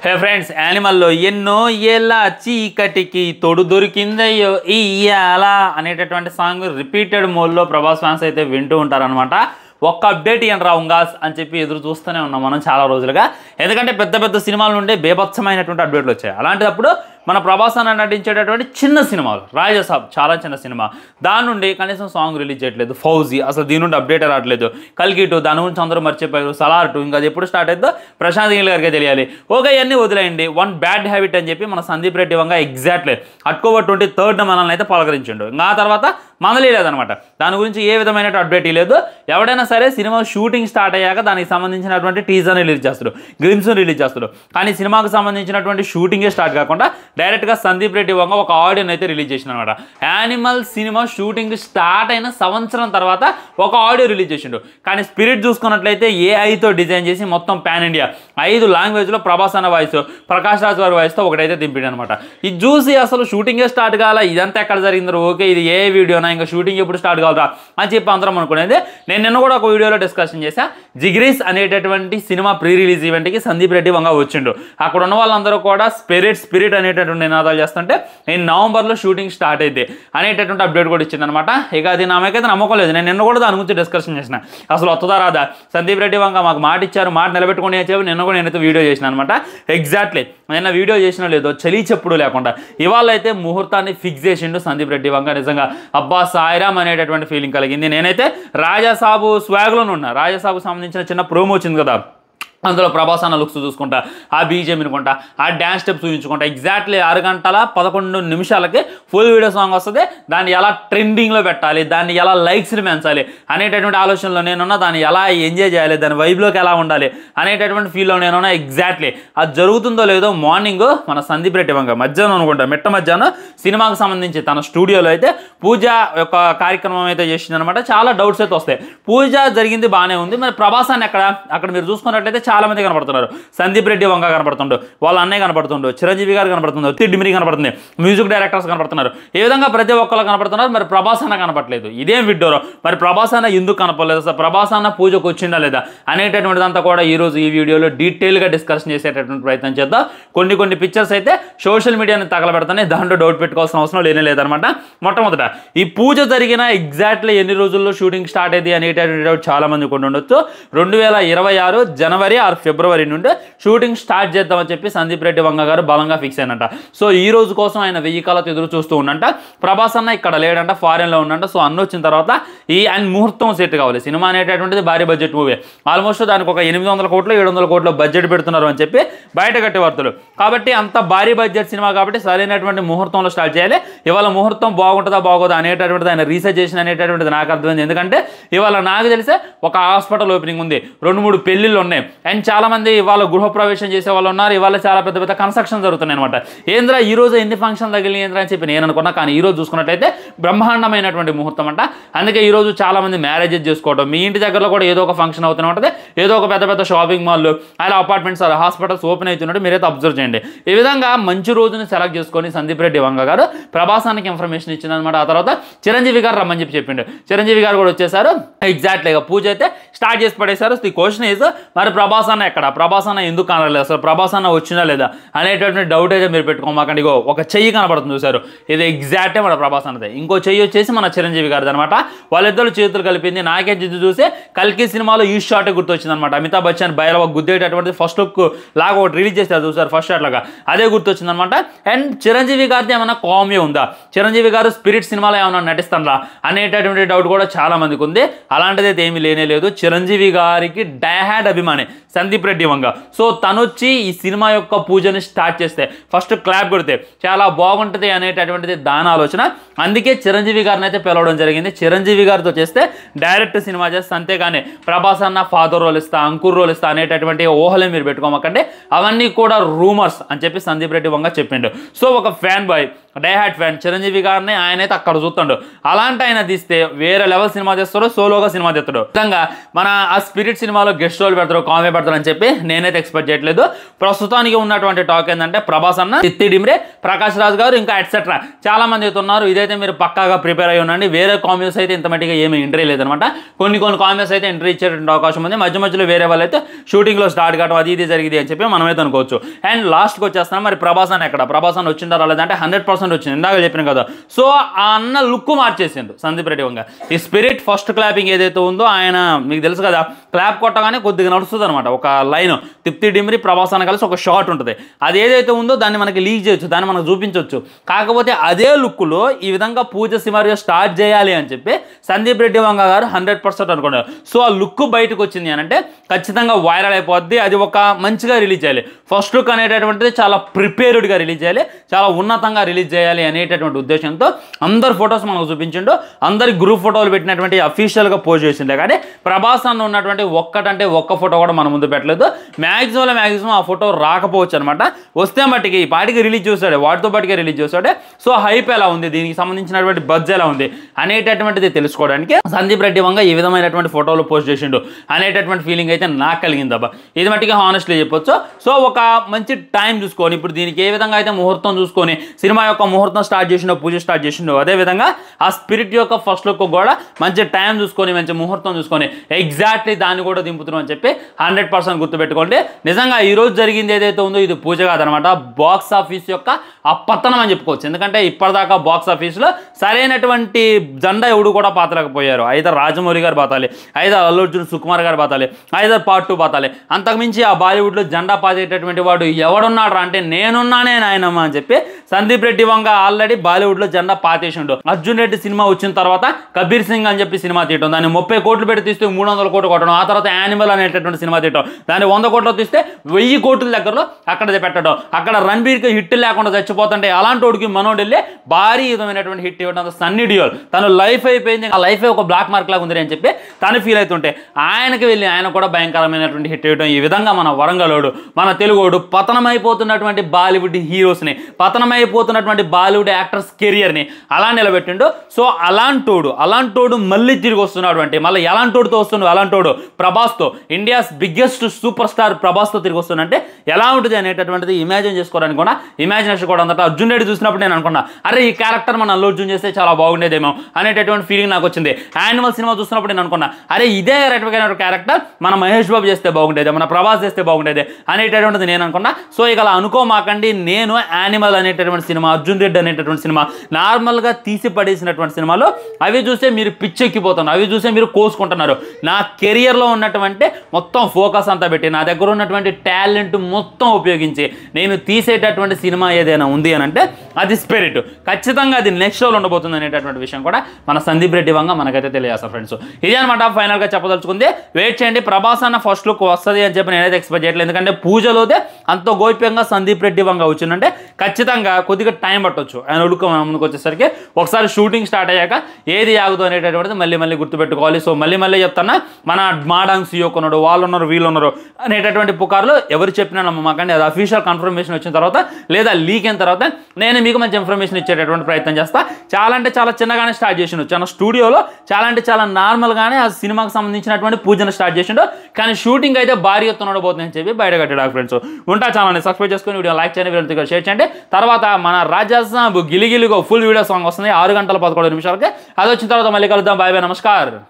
హే friends, యానిమల్లో ఎన్నో ఏళ్ళ చీకటికి తోడు దొరికిందయ్యో ఇయ్యాల అనేటటువంటి సాంగ్ రిపీటెడ్ మోడ్లో ప్రభాస్ ఫ్యాన్స్ అయితే వింటూ ఉంటారనమాట. ఒక్క అప్డేట్ ఇవ్వండి రా ఉంగాస్ అని చెప్పి ఎదురు చూస్తూనే ఉన్నాం మనం చాలా రోజులుగా. ఎందుకంటే పెద్ద పెద్ద సినిమాల నుండి బేభత్సమైనటువంటి అప్డేట్లు వచ్చాయి. అలాంటిదప్పుడు మన ప్రభాస్ అన్న నటించేటటువంటి చిన్న సినిమాలు, రాజసాబ్ చాలా చిన్న సినిమా, దాని నుండి కనీసం సాంగ్ రిలీజ్ చేయట్లేదు. ఫౌజీ అసలు దీని నుండి అప్డేట్ రావట్లేదు. కల్కి 2 దాని గురించి అందరూ మర్చిపోయారు. సలార్ 2 ఇంకా అది ఎప్పుడు స్టార్ట్ అవుతుందో ప్రశాంత్ నీల్ గారికి తెలియాలి. ఓకే, ఇవన్నీ వదిలేయండి. వన్ బ్యాడ్ హ్యాబిట్ అని చెప్పి మన సందీప్ రెడ్డి వంగ ఎగ్జాక్ట్లీ అక్టోబర్ 23 మనల్ని అయితే పలకరించిండు. ఇంకా ఆ తర్వాత మనలే లేదనమాట. దాని గురించి ఏ విధమైన అప్డేట్ లేదు. ఎవడైనా సరే సినిమా షూటింగ్ స్టార్ట్ అయ్యాక దానికి సంబంధించినటువంటి టీజర్ రిలీజ్ చేస్తాడు, గ్లిమ్స్ రిలీజ్ చేస్తాడు. కానీ సినిమాకు సంబంధించినటువంటి షూటింగే స్టార్ట్ కాకుండా డైరెక్ట్గా సందీప్ రెడ్డి వంగ ఒక ఆడియోని అయితే రిలీజ్ చేసిండు అనమాట. యానిమల్ సినిమా షూటింగ్ స్టార్ట్ అయిన సంవత్సరం తర్వాత ఒక ఆడియో రిలీజ్ చేసిండు. కానీ స్పిరిట్ చూసుకున్నట్లయితే ఏఐతో డిజైన్ చేసి మొత్తం పాన్ ఇండియా 5 లాంగ్వేజ్లో ప్రభాస్ అన్న వాయిస్, ప్రకాష్ రాజ్ వారి వాయిస్తో ఒకటైతే దింపిడు అనమాట. ఇది చూసి అసలు షూటింగే స్టార్ట్ కావాలా, ఇదంతా ఎక్కడ జరిగిందో, ఓకే ఇది ఏ వీడియోనా, ఇంకా షూటింగ్ ఎప్పుడు స్టార్ట్ కావాలా అని చెప్పి అందరం అనుకునేది. నేను నిన్న కూడా ఒక వీడియోలో డిస్కషన్ చేశా. జిగ్రీస్ అనేటటువంటి సినిమా ప్రీ రిలీజ్ ఈవెంట్కి సందీప్ రెడ్డి వంగ వచ్చిండు. అక్కడ ఉన్న వాళ్ళందరూ కూడా స్పిరిట్ అనేటటువంటి నినాదాలు చేస్తుంటే నేను నవంబర్లో షూటింగ్ స్టార్ట్ అయితే అనేటటువంటి అప్డేట్ కూడా ఇచ్చిందనమాట. ఇక అది నాకైతే నమ్మకం లేదు. నేను నిన్న కూడా దాని గురించి డిస్కషన్ చేసిన, అసలు వస్తుందా రాదా. సందీప్ రెడ్డి వంగ మాకు మాట ఇచ్చారు, మాట నిలబెట్టుకుని చెప్పి నిన్న కూడా నేనైతే వీడియో చేసిన అనమాట. ఎగ్జాక్ట్లీ నిన్న వీడియో చేసినా లేదో చలి చెప్పుడు లేకుండా ఇవాళ అయితే ముహూర్తాన్ని ఫిక్స్ చేసిండు సందీప్ రెడ్డి వంగ. నిజంగా అబ్బా సాయిరామ్ అనేటటువంటి ఫీలింగ్ కలిగింది. నేనైతే రాజాసాబు స్వాగ్లోనే ఉన్నా. రాజాసాబుకు సంబంధించిన చిన్న ప్రోమో వచ్చింది కదా, అందులో ప్రభాస్ అన్న లుక్స్ చూసుకుంటా, ఆ బీజేం వినుకుంటా, ఆ డ్యాన్స్ స్టెప్స్ చూపించుకుంటా ఎగ్జాక్ట్లీ 6 గంటల 11 నిమిషాలకి ఫుల్ వీడియో సాంగ్ వస్తుంది. దాన్ని ఎలా ట్రెండింగ్లో పెట్టాలి, దాన్ని ఎలా లైక్స్ని పెంచాలి అనేటటువంటి ఆలోచనలో నేనున్నా. దాన్ని ఎలా ఎంజాయ్ చేయాలి, దాని వైబ్లోకి ఎలా ఉండాలి అనేటటువంటి ఫీల్లో నేనున్నా. ఎగ్జాక్ట్లీ అది జరుగుతుందో లేదో మార్నింగ్ మన సందీప్ రెడ్డి వంగ మధ్యాహ్నం అనుకుంటా, మధ్యాహ్నం సినిమాకు సంబంధించి తన స్టూడియోలో అయితే పూజ యొక్క కార్యక్రమం అయితే చేసిందనమాట. చాలా డౌట్స్ అయితే వస్తాయి. పూజ జరిగింది బాగానే ఉంది, మరి ప్రభాస్ అన్న అక్కడ మీరు చూసుకున్నట్లయితే చాలా మంది కనపడుతున్నారు. సందీప్ రెడ్డి వంగ కనపడుతుండు, వాళ్ళ అన్నయ్య కనపడుతుండు, చిరంజీవి గారు కనపడుతుండు, డిమిరి కనపడుతుంది, మ్యూజిక్ డైరెక్టర్స్ కనపడుతున్నారు. ఈ విధంగా ప్రతి ఒక్కరు కనపడుతున్నారు. మరి ప్రభాస్ అన్న కనపడలేదు. ఇదేం విడ్డోరో, మరి ప్రభాస్ అన్న ఎందుకు కనపడలేదు, అసలు ప్రభాస్ అన్న పూజకు వచ్చిందా లేదా అనేటటువంటిదంతా కూడా ఈరోజు ఈ వీడియోలో డీటెయిల్గా డిస్కషన్ చేసేటటువంటి ప్రయత్నం చేద్దాం. కొన్ని పిక్చర్స్ అయితే సోషల్ మీడియాని తగలబెడతానే, దాంట్లో డౌట్ పెట్టుకోవాల్సిన అవసరం లేదనమాట. మొట్టమొదట ఈ పూజ జరిగిన ఎగ్జాక్ట్లీ ఎన్ని రోజుల్లో షూటింగ్ స్టార్ట్ అయ్యింది అనేటటువంటి డౌట్ చాలా మంది కొన్ని ఉండొచ్చు. 2026 జనవరి ఆర్ ఫిబ్రవరి నుండి షూటింగ్ స్టార్ట్ చేద్దామని చెప్పి సందీప్ రెడ్డి వంగ గారు బలంగా ఫిక్స్ అయినంట. సో ఈ రోజు కోసం ఆయన 1000 కాలతో ఎదురు చూస్తూ ఉండంట. ప్రభాస్ అన్న ఇక్కడ లేడంట, ఫారెన్లో ఉండంట. సో అన్న వచ్చిన తర్వాత ఆయన ముహూర్తం సెట్ కావాలి. సినిమా అనేటటువంటిది భారీ బడ్జెట్ మూవీ. ఆల్మోస్ట్ దానికి ఒక 800 కోట్లు 700 కోట్లు బడ్జెట్ పెడుతున్నారు అని చెప్పి బయట కట్టే వార్తలు. కాబట్టి అంత భారీ బడ్జెట్ సినిమా కాబట్టి సరైనటువంటి ముహూర్తంలో స్టార్ట్ చేయాలి. ఇవాళ ముహూర్తం బాగుంటుందా బాగోదా అనేటటువంటిది ఆయన రీసెర్చ్ చేసిన అనేటటువంటిది నాకు అర్థమైంది. ఎందుకంటే ఇవాళ నాకు తెలిసే ఒక హాస్పిటల్ ఓపెనింగ్ ఉంది, 2-3 పెళ్ళిళ్ళు ఉన్నాయి, అండ్ చాలా మంది ఇవాళ గృహప్రవేశం చేసే వాళ్ళు ఉన్నారు. ఇవాళ చాలా పెద్ద పెద్ద కన్స్ట్రక్షన్ జరుగుతున్నాయి అనమాట. ఏంద్రా ఈ రోజు ఎన్ని ఫంక్షన్ తగిలినాయి ఏంద్రా అని చెప్పి నేను అనుకున్నా. కానీ ఈ రోజు చూసుకున్నట్టయితే బ్రహ్మాండమైనటువంటి ముహూర్తం అంట. అందుకే ఈ రోజు చాలా మంది మ్యారేజెస్ చేసుకోవడం, మీ ఇంటి దగ్గరలో కూడా ఏదో ఒక ఫంక్షన్ అవుతూనే ఉంటుంది. ఏదో ఒక పెద్ద షాపింగ్ మాల్లు, అలా అపార్ట్మెంట్స్, హాస్పిటల్స్ ఓపెన్ అవుతున్నట్టు మీరైతే అబ్జర్వ్ చేయండి. ఈ విధంగా మంచి రోజుని సెలెక్ట్ చేసుకొని సందీప్ రెడ్డి వంగ గారు ప్రభాసానికి ఇన్ఫర్మేషన్ ఇచ్చిందనమాట. ఆ తర్వాత చిరంజీవి గారు రమ్మని చెప్పిండు. చిరంజీవి గారు కూడా వచ్చేసారు. ఎగ్జాక్ట్లీగా పూజ అయితే స్టార్ట్ చేసి పడేశారు. ది క్వశ్చన్ ఈజ్, మరి ప్రభాస్ అన్న ఎక్కడ, ప్రభాస్ అన్న ఎందుకు కనలేదు, అసలు ప్రభాస్ అన్న వచ్చినా లేదా అనేటటువంటి డౌట్ అయితే మీరు పెట్టుకోమాకండి. ఇగో ఒక చెయ్యి కనపడుతుంది చూసారు, ఇది ఎగ్జాక్టే మన ప్రభాస్ అన్నదే. ఇంకో చెయ్యి వచ్చేసి మన చిరంజీవి గారిది అనమాట. వాళ్ళిద్దరు చేతులు కలిపింది. నాకే జిద్దు చూసి కల్కి సినిమాలో ఈ షాట్ గుర్తొచ్చింది అనమాట. అమితాబ్ బచ్చన్ బయలు గుద్దేటటువంటి ఫస్ట్ లుక్ లాగా ఒకటి రిలీజ్ చేస్తారు చూసారు, ఫస్ట్ షాట్ లాగా, అదే గుర్తొచ్చింది అనమాట. అండ్ చిరంజీవి గారిది ఏమైనా కామెడీ ఉందా, చిరంజీవి గారు స్పిరిట్ సినిమాలో ఏమైనా నటిస్తారా అనేటటువంటి డౌట్ కూడా చాలా మందికి ఉంది. అలాంటిది అయితే ఏమీ లేదు. చిరంజీవి గారికి డైహార్డ్ అభిమాని సందీప్ రెడ్డి వంగ. సో తను వచ్చి ఈ సినిమా యొక్క పూజని స్టార్ట్ చేస్తే, ఫస్ట్ క్లాప్ కొడితే చాలా బాగుంటుంది అనేటటువంటిది దాని ఆలోచన. అందుకే చిరంజీవి గారిని అయితే పిలవడం జరిగింది. చిరంజీవి గారితో చేస్తే డైరెక్ట్ సినిమా చేస్తే, అంతేగాని ప్రభాస్ అన్న ఫాదర్ రోల్ ఇస్తా, అంకుర్ రోల్ ఇస్తా అనేటటువంటి ఊహలే మీరు పెట్టుకోమకండి. అవన్నీ కూడా రూమర్స్ అని చెప్పి సందీప్ రెడ్డి వంగ చెప్పిండు. సో ఒక fan boy, die hard fan Chiranjeevi గారిని ఆయన అయితే అక్కడ చూస్తాడు. అలాంటి ఆయన తీస్తే వేరే లెవెల్ సినిమా తీస్తాడు, సోలోగా సినిమా తీస్తాడు. నిజంగా మన ఆ స్పిరిట్ సినిమాలో గెస్ట్ రోల్ పెడతారు, కామెడీ పెడతారు అని చెప్పి నేనైతే ఎక్స్పెక్ట్ చేయట్లేదు. ప్రస్తుతానికి ఉన్నటువంటి టాక్ ఏంటంటే ప్రభాస్ అన్న, తిత్తి డిమ్రే, ప్రకాష్ రాజ్ గారు ఇంకా ఎట్సెట్రా చాలా మంది అయితే ఉన్నారు. ఇదైతే మీరు పక్కాగా ప్రిపేర్ అయ్యి ఉండండి. వేరే కామెడీస్ అయితే ఇంత మట్టిగా ఏమీ ఎంట్రీ లేదనమాట. కొన్ని కామెడీస్ అయితే ఎంట్రీ ఇచ్చేటువంటి అవకాశం ఉంది. మధ్య మధ్యలో వేరే వాళ్ళు అయితే షూటింగ్లో స్టార్ట్ కావడం అది ఇది జరిగింది అని చెప్పి మనమైతే అనుకోవచ్చు. అండ్ లాస్ట్కి వచ్చేస్తున్నాం, మరి ప్రభాస్ అన్న ఎక్కడ? ప్రభాస్ అన్న వచ్చిందా రాలేదంటే 100% వచ్చింది. ఇందాక చెప్పిన కదా. సో ఆ అన్న లుక్ మార్చేసిండు సందీప్ రెడ్డి వంగ. ఈ స్పిరిట్ ఫస్ట్ క్లాపింగ్ ఏదైతే ఉందో ఆయన మీకు తెలుసు కదా, క్లాప్ కొట్టగానే కొద్దిగా నడుస్తుంది అనమాట. ఒక లైన్ తిప్తి డిమ్రి ప్రభాస్ అన్న కలిసి ఒక షాట్ ఉంటుంది. అది ఏదైతే ఉందో దాన్ని మనకి లీక్ చేయొచ్చు, దాన్ని మనకు చూపించవచ్చు. కాకపోతే అదే లుక్లో ఈ విధంగా పూజ సిమారియో స్టార్ట్ చేయాలి అని చెప్పి సందీప్ రెడ్డి వంగ గారు 100% అనుకున్నారు. సో ఆ లుక్ బయటకు వచ్చింది అని అంటే ఖచ్చితంగా వైరల్ అయిపోద్ది. అది ఒక మంచిగా రిలీజ్ చేయాలి. ఫస్ట్ లుక్ అనేటటువంటిది చాలా ప్రిపేర్డ్గా రిలీజ్ చేయాలి, చాలా ఉన్నతంగా రిలీజ్ చేయాలి అనేటటువంటి ఉద్దేశంతో అందరు ఫొటోస్ మనకు చూపించిండు. అందరి గ్రూప్ ఫోటోలు పెట్టినటువంటి అఫీషియల్గా పోస్ట్ చేసిండే. కానీ ప్రభాస్ అన్న ఉన్నటువంటి ఒక్కటంటే ఒక్క ఫోటో కూడా మన ముందు పెట్టలేదు. మ్యాక్సిమం ఆ ఫోటో రాకపోవచ్చు అనమాట. వస్తే మట్టికి ఈ పాటికి రిలీజ్ చేస్తాడు, వాటితో పాటుగా రిలీజ్ చేస్తాడు. సో హైప్ ఎలా ఉంది, దీనికి సంబంధించినటువంటి బజ్ ఎలా ఉంది అనేటటువంటిది తెలుసుకోవడానికి సందీప్ రెడ్డి వంగ ఈ విధమైనటువంటి ఫోటోలు పోస్ట్ చేసిండు అనేటటువంటి ఫీలింగ్ అయితే నాకు కలిగింది అబ్బా. ఇది మట్టిగా హానెస్ట్లీ చెప్పొచ్చు. సో ఒక మంచి టైం చూసుకొని ఇప్పుడు దీనికి ఏ విధంగా అయితే ముహూర్తం చూసుకొని సినిమా యొక్క ముహూర్తం స్టార్ట్ చేసిండో, పూజ స్టార్ట్ చేసిండో, అదేవిధంగా ఆ స్పిరిట్ యొక్క ఫస్ట్ లుక్ కూడా మంచి టైం చూసుకొని మంచి ముహూర్తం చూసుకొని ఎగ్జాక్ట్లీ దాన్ని కూడా దింపుతున్నాం అని చెప్పి 100% గుర్తుపెట్టుకోండి. నిజంగా ఈరోజు జరిగింది ఏదైతే ఉందో ఇది పూజ కాదనమాట, బాక్స్ ఆఫీస్ యొక్క అపతనం అని చెప్పుకోవచ్చు. ఎందుకంటే ఇప్పటిదాకా బాక్స్ ఆఫీస్లో సరైనటువంటి జెండా ఎవడు కూడా పాతలేకపోయారు. అయితే రాజమౌళి గారు బాతాలి, అయితే అల్లు అర్జున్ సుకుమార్ గారు బాతాలి, అయితే పార్ట్ 2 బాతాలి. అంతకుమించి ఆ బాలీవుడ్లో జెండా పాతేటటువంటి వాడు ఎవడున్నాడు అంటే నేనున్నానే నాయనమ్మ అని చెప్పి సందీప్ రెడ్డి వంగ ఆల్రెడీ బాలీవుడ్లో జెండా పాతేసిండు. అర్జున్ రెడ్డి సినిమా వచ్చిన తర్వాత కబీర్ సింగ్ అని చెప్పి సినిమా తీయటం, దాన్ని 30 కోట్లు పెట్టి తీస్తే 300 కోట్లు కొట్టడం, ఆ తర్వాత యానిమల్ అనేటటువంటి సినిమా తీయటం, దాన్ని 100 కోట్లు తీస్తే 1000 కోట్ల దగ్గరలో అక్కడ పెట్టడం, అక్కడ రణబీర్కి హిట్ లేకుండా చచ్చిపోతుంటే అలాంటి వాడికి మనోడు వెళ్ళి భారీ విధమైనటువంటి హిట్ ఇవ్వడం. సన్నీ డియోల్ తను లైఫ్ అయిపోయింది, ఆ లైఫ్ ఒక బ్లాక్ మార్క్ లాగా ఉంది అని చెప్పి తను ఫీల్ అవుతుంటే ఆయనకి వెళ్ళి ఆయన కూడా భయంకరమైనటువంటి హిట్ ఇవ్వడం. ఈ విధంగా మన వరంగలోడు, మన తెలుగోడు పతనమైపోతున్నటువంటి బాలీవుడ్ హీరోస్ని, పతనమైపోతున్నటువంటి బాలీవుడ్ యాక్టర్స్ కెరియర్ని అలా నిలబెట్టిండు. సో అలాంటోడు మళ్ళీ తిరిగి వస్తున్నాడు అంటే మళ్ళీ ఎలాంటోడుతో వస్తున్నాడు, అలాంటోడు ప్రభాస్తో, ఇండియాస్ బిగ్గెస్ట్ సూపర్ స్టార్ ప్రభాస్తో తిరిగి వస్తుందంటే ఎలా ఉంటుంది అనేటటువంటిది ఇమాజిన్ చేసుకోవడానికి కూడా ఇమాజినేషన్ కూడా అంతటా. అర్జున్ రెడ్డి చూసినప్పుడు నేను అనుకున్నా, అరే ఈ క్యారెక్టర్ మన అల్లు అర్జున్ చేస్తే చాలా బాగుండేదేమో అనేటటువంటి ఫీలింగ్ నాకు వచ్చింది. యానిమల్ సినిమా చూసినప్పుడు నేను అనుకున్నా, అరే ఇదే రకమైన క్యారెక్టర్ మన మహేష్ బాబు చేస్తే బాగుండేది, మన ప్రభాస్ చేస్తే బాగుండేది అనేటటువంటిది నేను అనుకున్నా. సో ఇక అలా అనుకోమాకండి. నేను యానిమల్ అనేటటువంటి సినిమా, అర్జున్ రెడ్డి అనేటటువంటి సినిమా నార్మల్గా తీసి పడేసినటువంటి సినిమాలు అవి చూస్తే మీరు పిచ్చెక్కిపోతున్నారు, అవి చూస్తే మీరు కోసుకుంటున్నారు. నా కెరియర్లో ఉన్నటువంటి మొత్తం ఫోకస్ అంతా పెట్టి నా దగ్గర ఉన్నటువంటి టాలెంట్ మొత్తం ఉపయోగించి నేను తీసేటటువంటి సినిమా ఏదైనా ఉంది అని అంటే అది స్పిరిట్. ఖచ్చితంగా అది నెక్స్ట్ షోలో ఉండబోతుంది అనేటటువంటి విషయం కూడా మన సందీప్ రెడ్డి వంగ మనకైతే తెలియజేస్తారు ఫ్రెండ్స్. ఇదే అనమాట ఫైనల్గా చెప్పదలుచుకుంది. వెయిట్ చేయండి, ప్రభాస్ అన్న ఫస్ట్ లుక్ వస్తుంది అని చెప్పి నేనైతే ఎక్స్పెక్ట్ చేయట్లేదు. ఎందుకంటే పూజలోదే అంత గోప్యంగా సందీప్ రెడ్డి వంగ వచ్చిందంటే ఖచ్చితంగా కొద్దిగా టైం పట్టవచ్చు ఆయన ఉడుకు ముందుకు వచ్చేసరికి. ఒకసారి షూటింగ్ స్టార్ట్ అయ్యాక ఏది ఆగుతుంది అనేటటువంటిది మళ్ళీ గుర్తుపెట్టుకోవాలి. సో మళ్ళీ చెప్తానా, మన మాడాంగ్ సియో కొన్నాడు, వాళ్ళు ఉన్నారు వీళ్ళు ఉన్నారు అనేటటువంటి పుకార్లు ఎవరు చెప్పినా నమ్మకండి. అది అఫీషియల్ కన్ఫర్మేషన్ వచ్చిన తర్వాత లేదా లీక్ అయిన తర్వాత నేను మీకు మంచి ఇన్ఫర్మేషన్ ఇచ్చేటటువంటి ప్రయత్నం చేస్తా. చాలా అంటే చాలా చిన్నగానే స్టార్ట్ చేసిండు, చాలా స్టూడియోలో చాలా అంటే చాలా నార్మల్గానే ఆ సినిమాకి సంబంధించినటువంటి పూజను స్టార్ట్ చేసిండు. కానీ షూటింగ్ అయితే భారీ ఎత్తున ఉండబోతుందని చెప్పి బయట కట్టాడు ఫ్రెండ్స్. ఉంటా ఛానల్ని సబ్స్క్రైబ్ చేసుకుని వీడియో లైక్ చేయండి, వీడియో షేర్ చేయండి. తర్వాత మన రాజాసాబ్ గిలిగిలిగో ఫుల్ వీడియో సాంగ్ వస్తుంది 6 గంటల 11 నిమిషాలకి. అది వచ్చిన తర్వాత మళ్ళీ కలుద్దాం. బాయ్ బాయ్, నమస్కారం.